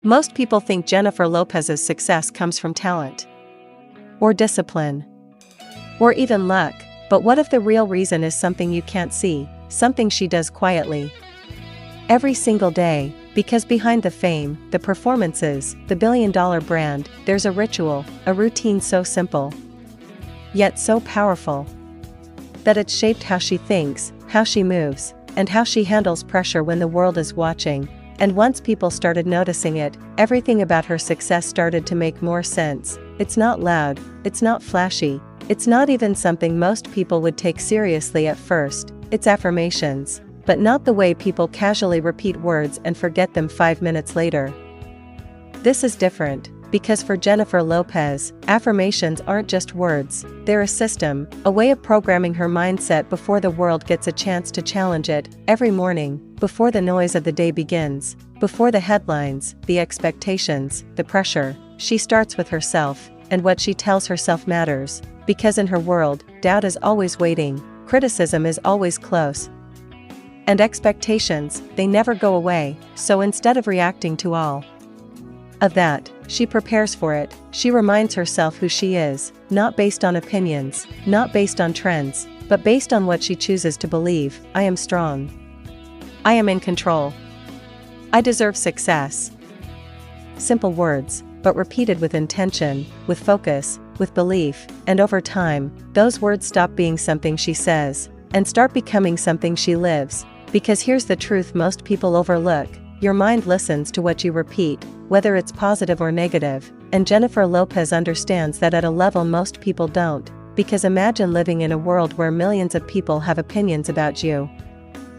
Most people think Jennifer Lopez's success comes from talent, or discipline, or even luck, but what if the real reason is something you can't see, something she does quietly, every single day? Because behind the fame, the performances, the billion-dollar brand, there's a ritual, a routine so simple, yet so powerful, that it's shaped how she thinks, how she moves, and how she handles pressure when the world is watching. And once people started noticing it, everything about her success started to make more sense. It's not loud, it's not flashy, it's not even something most people would take seriously at first. It's affirmations, but not the way people casually repeat words and forget them 5 minutes later. This is different, because for Jennifer Lopez, affirmations aren't just words, they're a system, a way of programming her mindset before the world gets a chance to challenge it. Every morning, before the noise of the day begins, before the headlines, the expectations, the pressure, she starts with herself, and what she tells herself matters, because in her world, doubt is always waiting, criticism is always close, and expectations, they never go away. So instead of reacting to all of that, she prepares for it. She reminds herself who she is, not based on opinions, not based on trends, but based on what she chooses to believe. I am strong. I am in control. I deserve success. Simple words, but repeated with intention, with focus, with belief, and over time, those words stop being something she says, and start becoming something she lives. Because here's the truth most people overlook: your mind listens to what you repeat, whether it's positive or negative, and Jennifer Lopez understands that at a level most people don't. Because imagine living in a world where millions of people have opinions about you,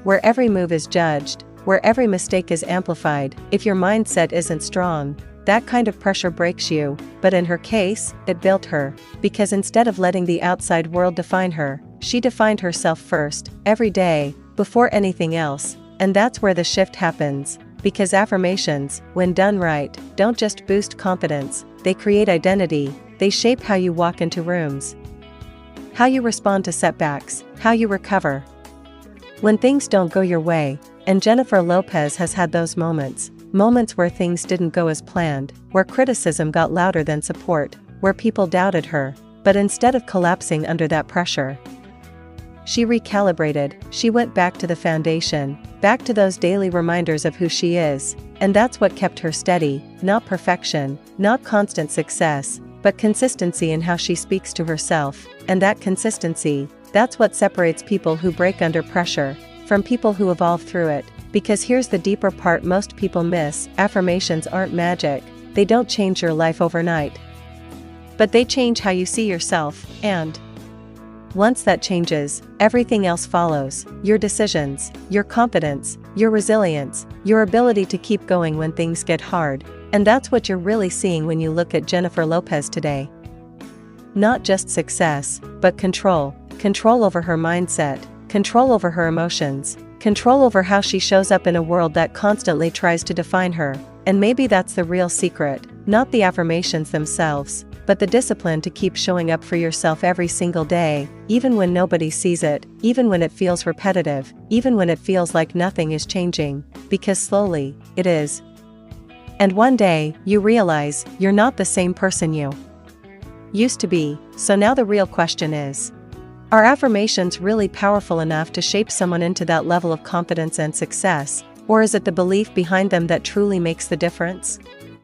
where every move is judged, where every mistake is amplified. If your mindset isn't strong, that kind of pressure breaks you. But in her case, it built her, because instead of letting the outside world define her, she defined herself first, every day, before anything else. And that's where the shift happens. Because affirmations, when done right, don't just boost confidence, they create identity. They shape how you walk into rooms, how you respond to setbacks, how you recover when things don't go your way. And Jennifer Lopez has had those moments where things didn't go as planned, where criticism got louder than support, where people doubted her. But instead of collapsing under that pressure, she recalibrated. She went back to the foundation, back to those daily reminders of who she is. And that's what kept her steady. Not perfection, not constant success, but consistency in how she speaks to herself. And that consistency, that's what separates people who break under pressure from people who evolve through it. Because here's the deeper part most people miss: affirmations aren't magic. They don't change your life overnight, but they change how you see yourself, and once that changes, everything else follows: your decisions, your confidence, your resilience, your ability to keep going when things get hard. And that's what you're really seeing when you look at Jennifer Lopez today. Not just success, but control. Control over her mindset, control over her emotions, control over how she shows up in a world that constantly tries to define her. And maybe that's the real secret, not the affirmations themselves, but the discipline to keep showing up for yourself every single day, even when nobody sees it, even when it feels repetitive, even when it feels like nothing is changing, because slowly, it is. And one day, you realize, you're not the same person you used to be. So now the real question is, are affirmations really powerful enough to shape someone into that level of confidence and success, or is it the belief behind them that truly makes the difference?